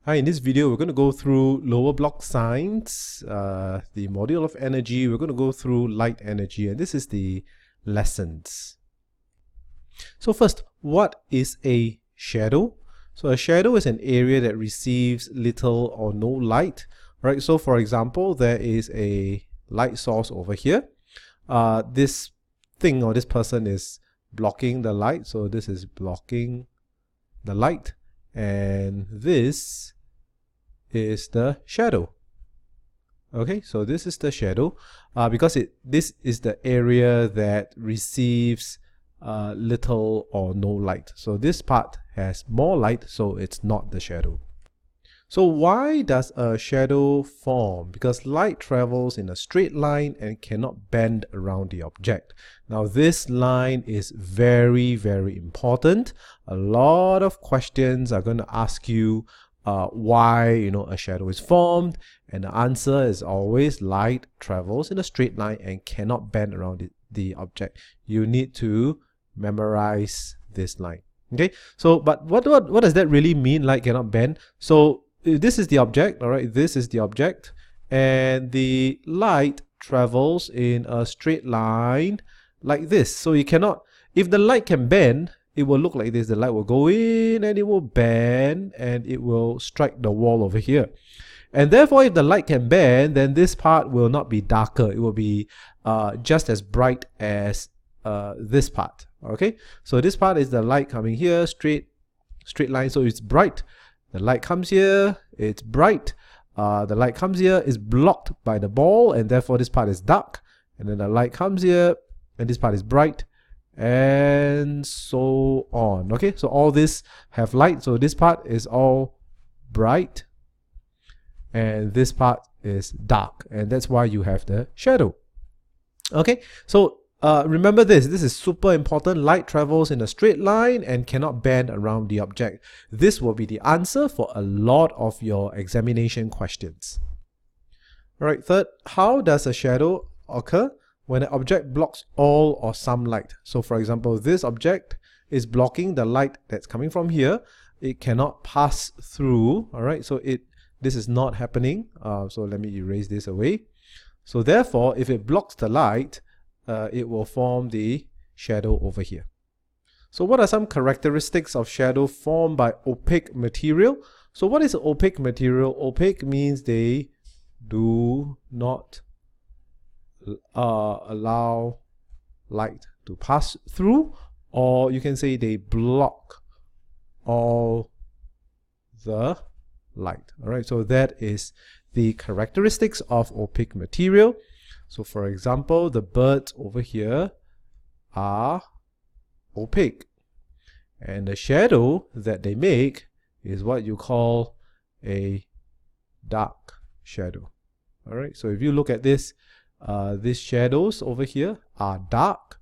Hi, in this video, we're going to go through lower block science, the module of energy. We're going to go through light energy, and this is the lessons. So first, what is a shadow? So a shadow is an area that receives little or no light, right? So for example, there is a light source over here. This thing or this person is blocking the light. So this is blocking the light, and this is the shadow. Okay, so this is the shadow because this is the area that receives little or no light. So this part has more light, so it's not the shadow. So why does a shadow form? Because light travels in a straight line and cannot bend around the object. Now this line is very, very important. A lot of questions are going to ask you why a shadow is formed, and the answer is always light travels in a straight line and cannot bend around the object. You need to memorize this line. Okay, so but what does that really mean, light cannot bend? So this is the object, all right, this is the object, and the light travels in a straight line like this. So you cannot, if the light can bend, it will look like this. The light will go in and it will bend and it will strike the wall over here. And therefore, if the light can bend, then this part will not be darker. It will be just as bright as this part. Okay, so this part is the light coming here, straight line, so it's bright. The light comes here, it's bright. The light comes here, is blocked by the ball, and therefore this part is dark. And then the light comes here, and this part is bright, and so on. Okay, so all this have light, so this part is all bright, and this part is dark, and that's why you have the shadow. Okay, so remember this is super important. Light travels in a straight line and cannot bend around the object. This will be the answer for a lot of your examination questions. All right, third, how does a shadow occur? When an object blocks all or some light. So for example, this object is blocking the light that's coming from here. It cannot pass through. All right, so this is not happening. So let me erase this away. So therefore, if it blocks the light, it will form the shadow over here. So what are some characteristics of shadow formed by opaque material? So what is opaque material? Opaque means they do not allow light to pass through, or you can say they block all the light. All right, so that is the characteristics of opaque material. So for example, the birds over here are opaque, and the shadow that they make is what you call a dark shadow. All right, so if you look at this, these shadows over here are dark,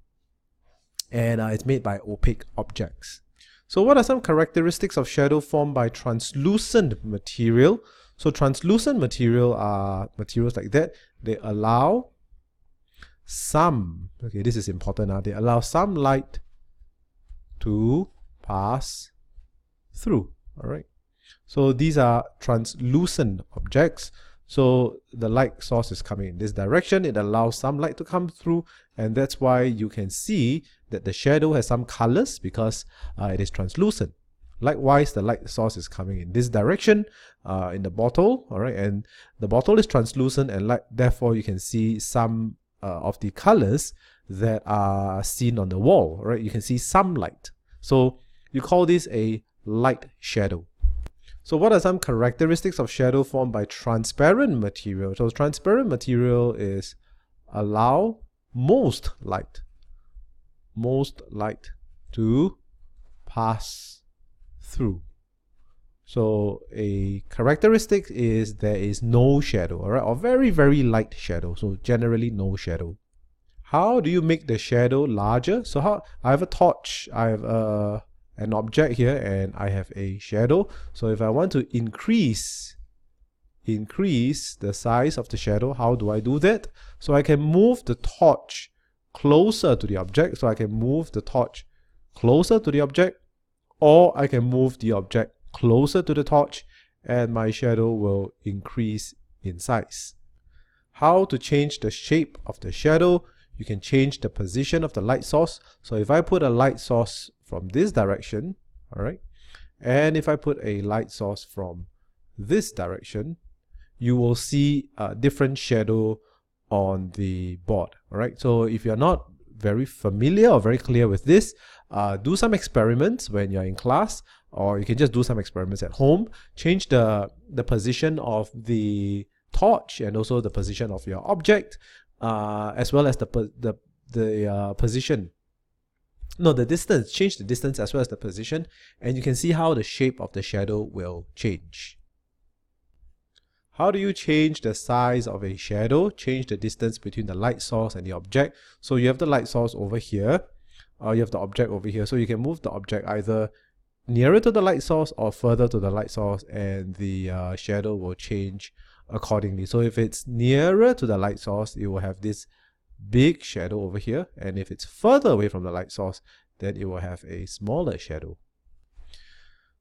and it's made by opaque objects. So what are some characteristics of shadow formed by translucent material? So translucent material are materials like that. They allow some, okay, this is important, they allow some light to pass through. All right, so these are translucent objects. So the light source is coming in this direction. It allows some light to come through, and that's why you can see that the shadow has some colors, because it is translucent. Likewise, the light source is coming in this direction in the bottle, all right, and the bottle is translucent, and therefore you can see some of the colors that are seen on the wall, right? You can see some light. So you call this a light shadow. So what are some characteristics of shadow formed by transparent material? So transparent material is allow most light to pass through. So a characteristic is there is no shadow, all right, or very, very light shadow. So generally no shadow. How do you make the shadow larger? So I have a torch, I have an object here, and I have a shadow. So if I want to increase the size of the shadow, how do I do that? So I can move the torch closer to the object. So I can move the torch closer to the object, or I can move the object closer to the torch, and my shadow will increase in size. How to change the shape of the shadow? You can change the position of the light source. So if I put a light source from this direction, all right, and if I put a light source from this direction, you will see a different shadow on the board. All right, so if you're not very familiar or very clear with this, do some experiments when you're in class, or you can just do some experiments at home. Change the position of the torch and also the position of your object, as well as the distance. Change the distance as well as the position, and you can see how the shape of the shadow will change. How do you change the size of a shadow? Change the distance between the light source and the object. So you have the light source over here, or you have the object over here. So you can move the object either nearer to the light source or further to the light source, and the shadow will change accordingly. So if it's nearer to the light source, it will have this big shadow over here, and if it's further away from the light source, then it will have a smaller shadow.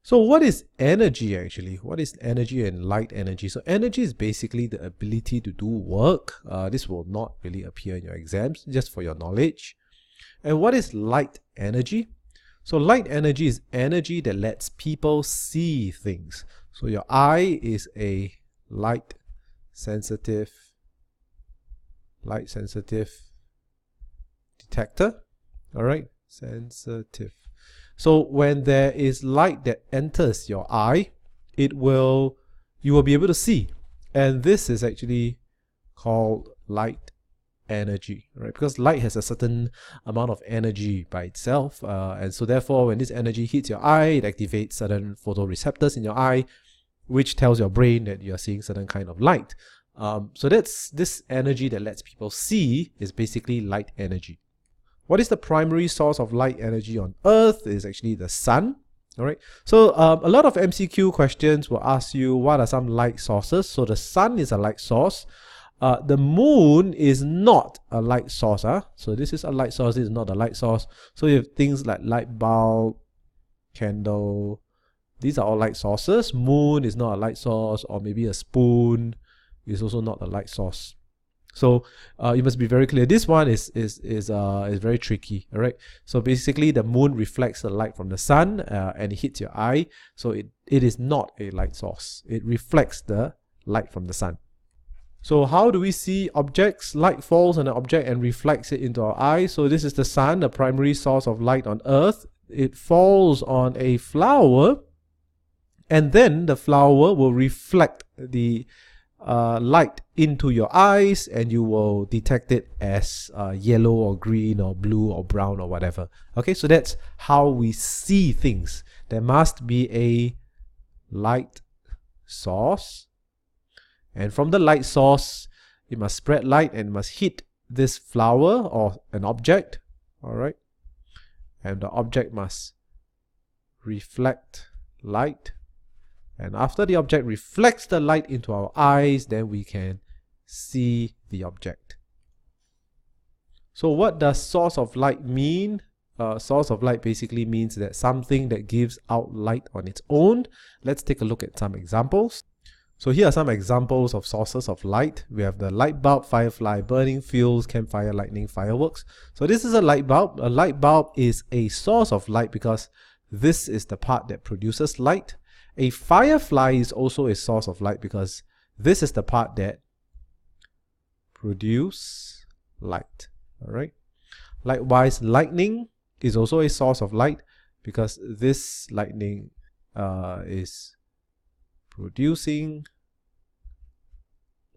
So what is energy actually? What is energy and light energy? So energy is basically the ability to do work. This will not really appear in your exams, just for your knowledge. And what is light energy? So light energy is energy that lets people see things. So your eye is a light sensitive detector. All right, sensitive. So when there is light that enters your eye, you will be able to see, and this is actually called light energy, right? Because light has a certain amount of energy by itself, and so therefore when this energy hits your eye, it activates certain photoreceptors in your eye, which tells your brain that you're seeing certain kind of light. So that's this energy that lets people see is basically light energy. What is the primary source of light energy on Earth? Is actually the sun. All right. So a lot of MCQ questions will ask you what are some light sources. So the sun is a light source. The moon is not a light source. So this is a light source. This is not a light source. So you have things like light bulb, candle. These are all light sources. Moon is not a light source, or maybe a spoon is also not a light source. So you must be very clear. This one is very tricky. All right. So basically, the moon reflects the light from the sun, and it hits your eye. So it is not a light source. It reflects the light from the sun. So how do we see objects? Light falls on an object and reflects it into our eye. So this is the sun, the primary source of light on Earth. It falls on a flower, and then the flower will reflect the light into your eyes, and you will detect it as yellow or green or blue or brown or whatever. Okay, so that's how we see things. There must be a light source, and from the light source, it must spread light and must hit this flower or an object. All right, and the object must reflect light. And after the object reflects the light into our eyes, then we can see the object. So what does source of light mean? Source of light basically means that something that gives out light on its own. Let's take a look at some examples. So here are some examples of sources of light. We have the light bulb, firefly, burning fuels, campfire, lightning, fireworks. So this is a light bulb. A light bulb is a source of light because this is the part that produces light. A firefly is also a source of light because this is the part that produces light. All right. Likewise, lightning is also a source of light because this lightning is producing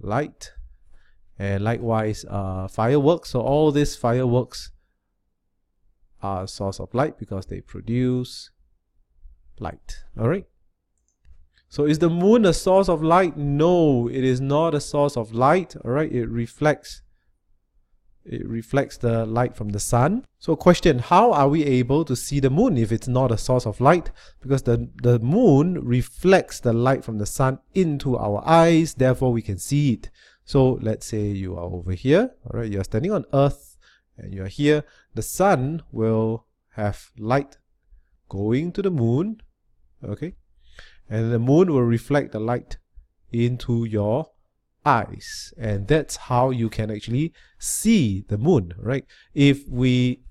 light. And likewise, fireworks. So all these fireworks are a source of light because they produce light. All right. So is the moon a source of light? No, it is not a source of light. All right, it reflects the light from the sun. So question, how are we able to see the moon if it's not a source of light? Because the moon reflects the light from the sun into our eyes, therefore we can see it. So let's say you are over here, all right, you're standing on Earth and you're here. The sun will have light going to the moon, okay? and the moon will reflect the light into your eyes, and that's how you can actually see the moon, right? If we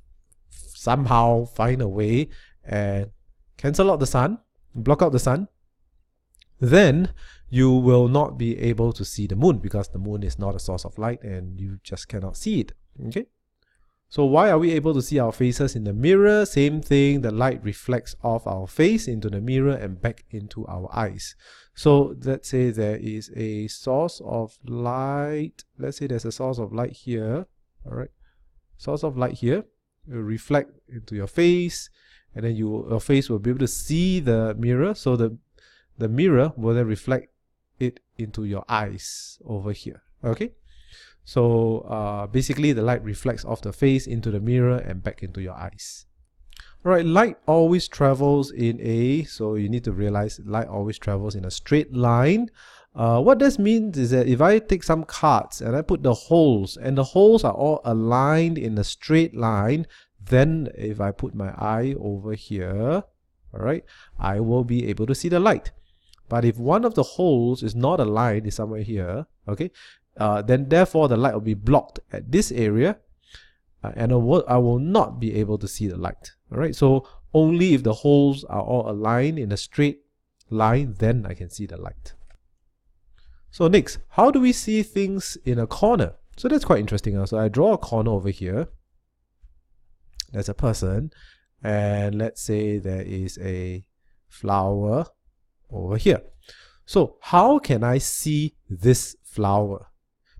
somehow find a way and cancel out the sun, block out the sun, then you will not be able to see the moon, because the moon is not a source of light and you just cannot see it. Okay, so why are we able to see our faces in the mirror? Same thing, the light reflects off our face into the mirror and back into our eyes. So let's say there is a source of light. Let's say there's a source of light here. All right, source of light here. It will reflect into your face, and then your face will be able to see the mirror. So the mirror will then reflect it into your eyes over here. Okay, so basically the light reflects off the face into the mirror and back into your eyes. Alright, light always travels in a, so you need to realize light always travels in a straight line. What this means is that if I take some cards and I put the holes, and the holes are all aligned in a straight line, then if I put my eye over here, alright, I will be able to see the light. But if one of the holes is not aligned, is somewhere here, okay, then therefore the light will be blocked at this area, and I will not be able to see the light. Alright, so only if the holes are all aligned in a straight line, then I can see the light. So next, how do we see things in a corner? So that's quite interesting. So I draw a corner over here. There's a person, and let's say there is a flower over here. So how can I see this flower?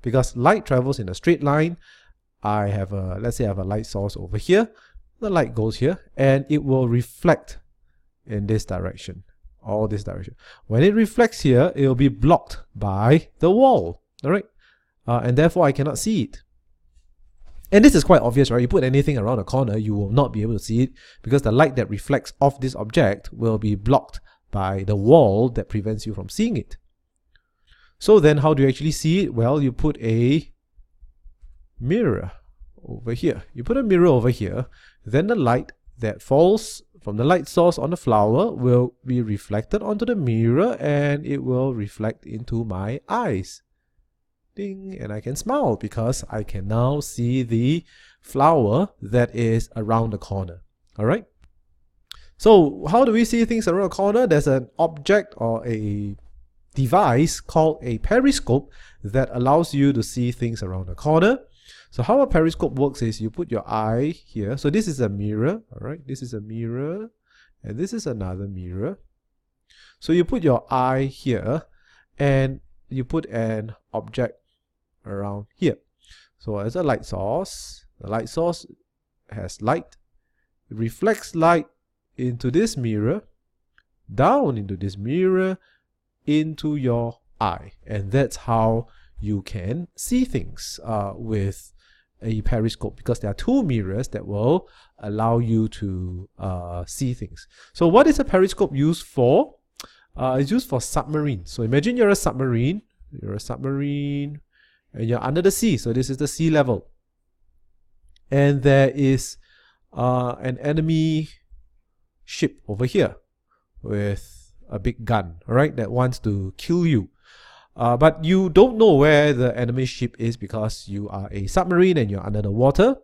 Because light travels in a straight line. I have a, let's say I have a light source over here. The light goes here and it will reflect in this direction, or this direction. When it reflects here, it will be blocked by the wall, all right? And therefore I cannot see it. And this is quite obvious, right? You put anything around a corner, you will not be able to see it, because the light that reflects off this object will be blocked by the wall that prevents you from seeing it. So then how do you actually see it? Well, you put a mirror over here. You put a mirror over here, then the light that falls from the light source on the flower will be reflected onto the mirror, and it will reflect into my eyes. Ding, and I can smile because I can now see the flower that is around the corner. All right. So how do we see things around a corner? There's an object or a device called a periscope that allows you to see things around a corner. So how a periscope works is you put your eye here. So this is a mirror, all right? This is a mirror, and this is another mirror. So you put your eye here, and you put an object around here. So as a light source, the light source has light. It reflects light into this mirror, down into this mirror, into your eye. And that's how you can see things with a periscope, because there are two mirrors that will allow you to see things. So what is a periscope used for? It's used for submarines. So imagine you're a submarine, and you're under the sea. So this is the sea level. And there is an enemy ship over here with a big gun, all right, that wants to kill you. But you don't know where the enemy ship is because you are a submarine and you're under the water.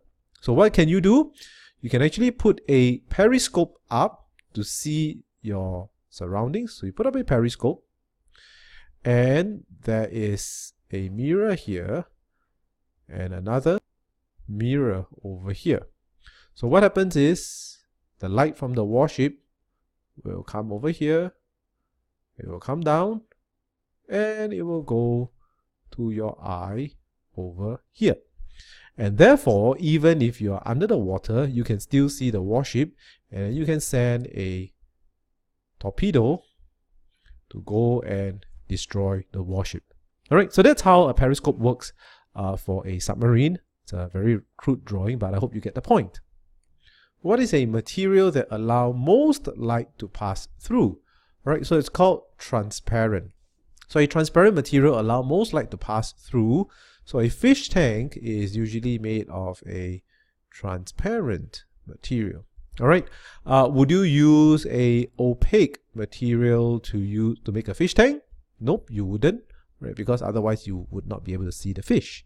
So what can you do? You can actually put a periscope up to see your surroundings. So you put up a periscope, and there is a mirror here and another mirror over here. So what happens is the light from the warship will come over here, it will come down, and it will go to your eye over here. And therefore, even if you are under the water, you can still see the warship, and you can send a torpedo to go and destroy the warship. Alright, so that's how a periscope works for a submarine. It's a very crude drawing, but I hope you get the point. What is a material that allows most light to pass through? Alright, so it's called transparent. So a transparent material allows most light to pass through. So a fish tank is usually made of a transparent material. All right. Would you use a opaque material to make a fish tank? Nope, you wouldn't, right? Because otherwise you would not be able to see the fish.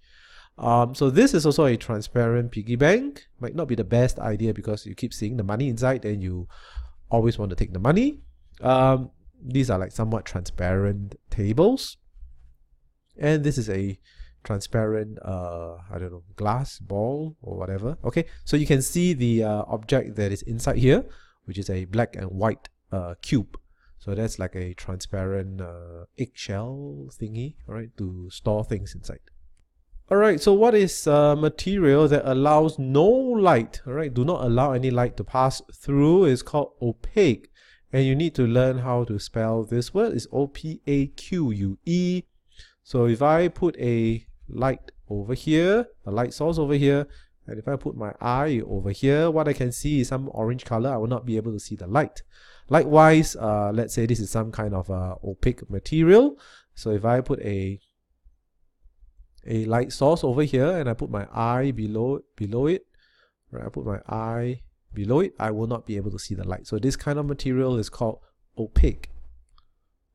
So this is also a transparent piggy bank. Might not be the best idea because you keep seeing the money inside and you always want to take the money. These are like somewhat transparent tables. And this is a transparent, I don't know, glass ball or whatever. Okay, so you can see the object that is inside here, which is a black and white cube. So that's like a transparent eggshell thingy, all right, to store things inside. All right, so what is material that allows no light, all right, do not allow any light to pass through, is called opaque. And you need to learn how to spell this word. It's O-P-A-Q-U-E. So if I put a light over here, a light source over here, and if I put my eye over here, what I can see is some orange color. I will not be able to see the light. Likewise, let's say this is some kind of opaque material. So if I put a light source over here and I put my eye below it, right? I put my eye below it, I will not be able to see the light. So this kind of material is called opaque.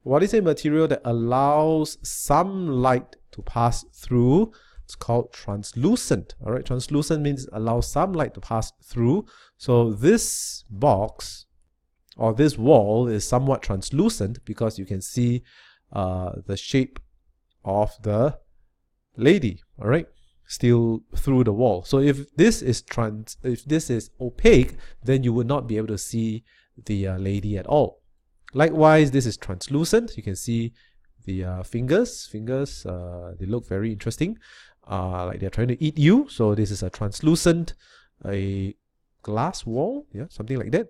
What is a material that allows some light to pass through? It's called translucent. All right, translucent means allows some light to pass through. So this box or this wall is somewhat translucent because you can see the shape of the lady, all right, still through the wall. So if this is opaque, then you would not be able to see the lady at all. Likewise, this is translucent. You can see the fingers. They look very interesting, like they're trying to eat you. So this is a translucent, a glass wall, yeah, something like that.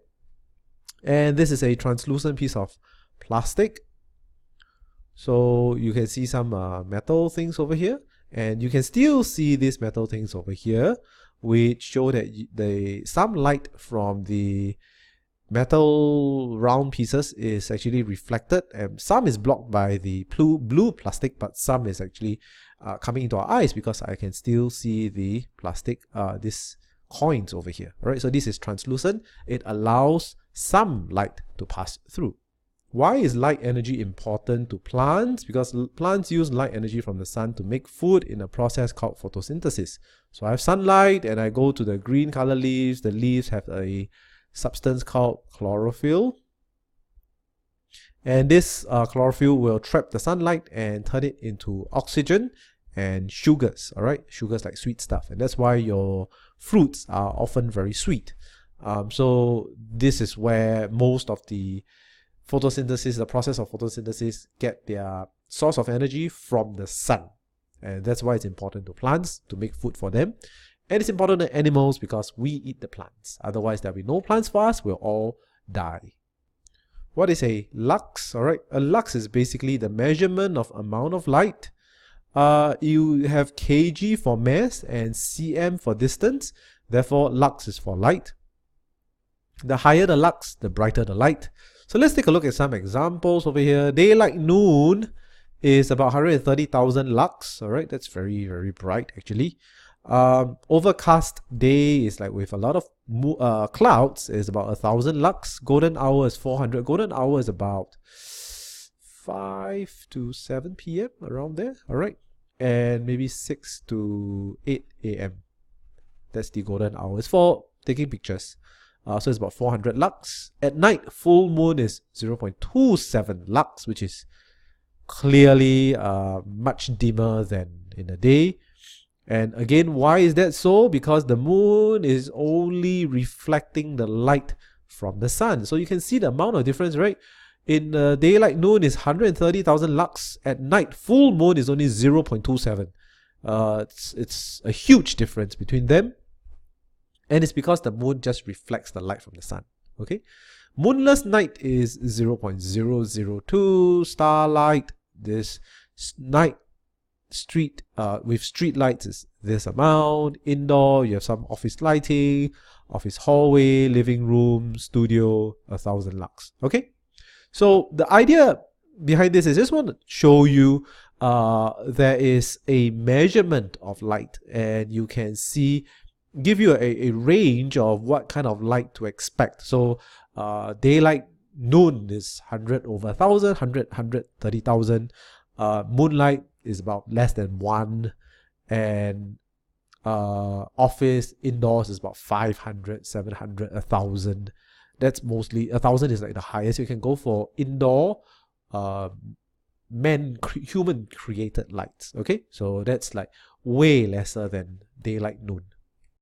And this is a translucent piece of plastic. So you can see some metal things over here, and you can still see these metal things over here, which show that some light from the metal round pieces is actually reflected, and some is blocked by the blue plastic, but some is actually coming into our eyes because I can still see the plastic, these coins over here. All right, so this is translucent. It allows some light to pass through. Why is light energy important to plants? Because plants use light energy from the sun to make food in a process called photosynthesis. So I have sunlight and I go to the green color leaves. The leaves have a substance called chlorophyll. And this chlorophyll will trap the sunlight and turn it into oxygen and sugars, all right? Sugars like sweet stuff. And that's why your fruits are often very sweet. So this is where most of the photosynthesis, the process of photosynthesis, get their source of energy from the sun. And that's why it's important to plants to make food for them. And it's important to animals because we eat the plants. Otherwise, there'll be no plants for us. We'll all die. What is a lux? All right, a lux is basically the measurement of amount of light. You have kg for mass and cm for distance. Therefore, lux is for light. The higher the lux, the brighter the light. So let's take a look at some examples over here. Daylight noon is about 130,000 lux. All right, that's very, very bright actually. Overcast day is like with a lot of clouds is about 1,000 lux. Golden hour is 400. Golden hour is about 5 to 7 p.m. around there. All right, and maybe 6 to 8 a.m. That's the golden hours for taking pictures. So it's about 400 lux. At night, full moon is 0.27 lux, which is clearly much dimmer than in the day. And again, why is that so? Because the moon is only reflecting the light from the sun. So you can see the amount of difference, right? In daylight, noon is 130,000 lux. At night, full moon is only 0.27. It's a huge difference between them. And it's because the moon just reflects the light from the sun. Okay, moonless night is 0.002. Starlight, this night street with street lights is this amount. Indoor, you have some office lighting, office hallway, living room, studio, 1,000 lux. Okay, so the idea behind this is just want to show you there is a measurement of light, and you can see give you a range of what kind of light to expect. So daylight, noon is 100 over 1,000, 100, 130,000. Moonlight is about less than 1. And office indoors is about 500, 700, 1,000. That's mostly 1,000 is like the highest you can go for indoor human created lights. Okay, so that's like way lesser than daylight, noon.